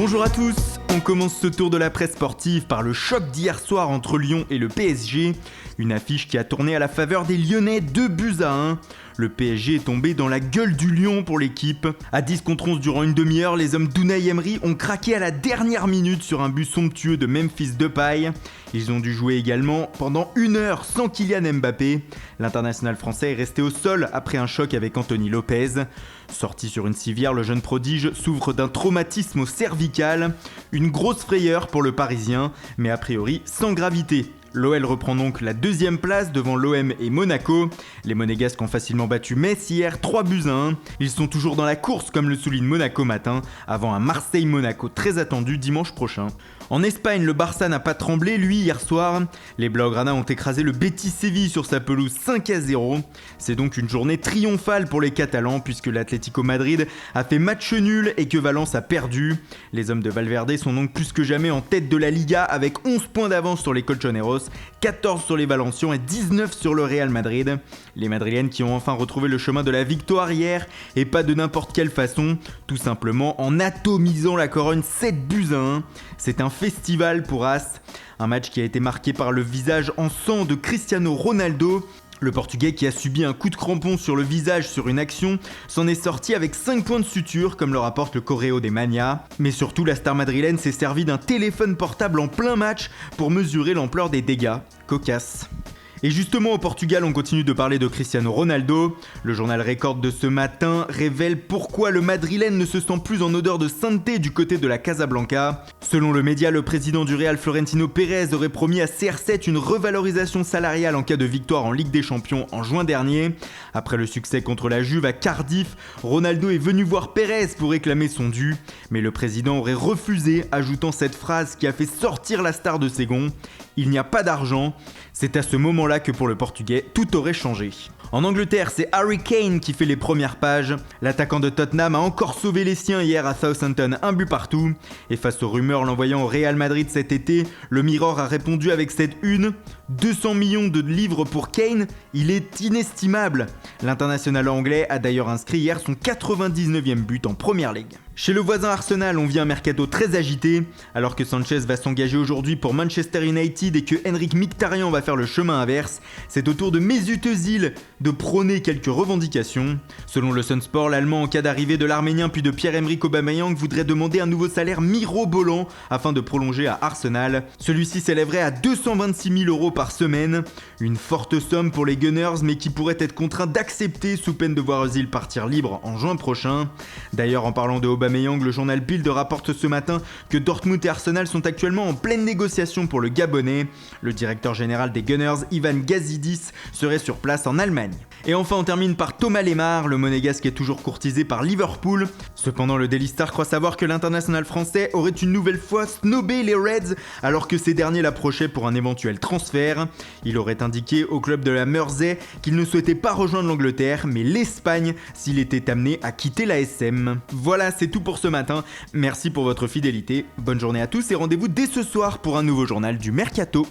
Bonjour à tous, on commence ce tour de la presse sportive par le choc d'hier soir entre Lyon et le PSG, une affiche qui a tourné à la faveur des Lyonnais 2-1. Le PSG est tombé dans la gueule du lion pour l'équipe. À 10 contre 11 durant une demi-heure, les hommes d'Unai Emery ont craqué à la dernière minute sur un but somptueux de Memphis Depay. Ils ont dû jouer également pendant une heure sans Kylian Mbappé. L'international français est resté au sol après un choc avec Anthony Lopez. Sorti sur une civière, le jeune prodige souffre d'un traumatisme au cervical. Une grosse frayeur pour le Parisien, mais a priori sans gravité. L'OL reprend donc la deuxième place devant l'OM et Monaco. Les Monégasques ont facilement battu Metz hier 3-1. Ils sont toujours dans la course comme le souligne Monaco matin, avant un Marseille-Monaco très attendu dimanche prochain. En Espagne, le Barça n'a pas tremblé, lui, hier soir. Les Blaugrana ont écrasé le Betis Séville sur sa pelouse 5-0. C'est donc une journée triomphale pour les Catalans, puisque l'Atlético Madrid a fait match nul et que Valence a perdu. Les hommes de Valverde sont donc plus que jamais en tête de la Liga avec 11 points d'avance sur les Colchoneros, 14 sur les Valencians et 19 sur le Real Madrid. Les Madrilènes qui ont enfin retrouvé le chemin de la victoire hier, et pas de n'importe quelle façon, tout simplement en atomisant la Corogne 7-1. C'est un festival pour As, un match qui a été marqué par le visage en sang de Cristiano Ronaldo. Le Portugais qui a subi un coup de crampon sur le visage sur une action s'en est sorti avec 5 points de suture comme le rapporte le Correo des Mania. Mais surtout la star madrilène s'est servi d'un téléphone portable en plein match pour mesurer l'ampleur des dégâts. Cocasse. Et justement au Portugal on continue de parler de Cristiano Ronaldo. Le journal Record de ce matin révèle pourquoi le Madrilène ne se sent plus en odeur de sainteté du côté de la Casablanca. Selon le média, le président du Real Florentino Pérez aurait promis à CR7 une revalorisation salariale en cas de victoire en Ligue des Champions en juin dernier. Après le succès contre la Juve à Cardiff, Ronaldo est venu voir Pérez pour réclamer son dû. Mais le président aurait refusé, ajoutant cette phrase qui a fait sortir la star de ses gonds. Il n'y a pas d'argent. C'est à ce moment-là que pour le Portugais, tout aurait changé. En Angleterre, c'est Harry Kane qui fait les premières pages. L'attaquant de Tottenham a encore sauvé les siens hier à Southampton, un but partout. Et face aux rumeurs l'envoyant au Real Madrid cet été, le Mirror a répondu avec cette une. 200 millions de livres pour Kane, il est inestimable. L'international anglais a d'ailleurs inscrit hier son 99e but en Premier League. Chez le voisin Arsenal, on vit un mercato très agité. Alors que Sanchez va s'engager aujourd'hui pour Manchester United et que Henrik Mkhitaryan va faire le chemin inverse, c'est au tour de Mesut Özil de prôner quelques revendications. Selon le Sunsport, l'Allemand en cas d'arrivée de l'Arménien puis de Pierre-Emerick Aubameyang voudrait demander un nouveau salaire mirobolant afin de prolonger à Arsenal. Celui-ci s'élèverait à 226 000 € par semaine. Une forte somme pour les Gunners mais qui pourrait être contraint d'accepter sous peine de voir Özil partir libre en juin prochain. D'ailleurs en parlant de Aubameyang, le journal Bild rapporte ce matin que Dortmund et Arsenal sont actuellement en pleine négociation pour le Gabonais. Le directeur général des Gunners, Ivan Gazidis, serait sur place en Allemagne. Et enfin on termine par Thomas Lemar, le monégasque est toujours courtisé par Liverpool. Cependant le Daily Star croit savoir que l'international français aurait une nouvelle fois snobé les Reds alors que ces derniers l'approchaient pour un éventuel transfert. Il aurait indiqué au club de la Mersey qu'il ne souhaitait pas rejoindre l'Angleterre mais l'Espagne s'il était amené à quitter la SM. Voilà, c'est tout pour ce matin. Merci pour votre fidélité. Bonne journée à tous et rendez-vous dès ce soir pour un nouveau journal du Mercato.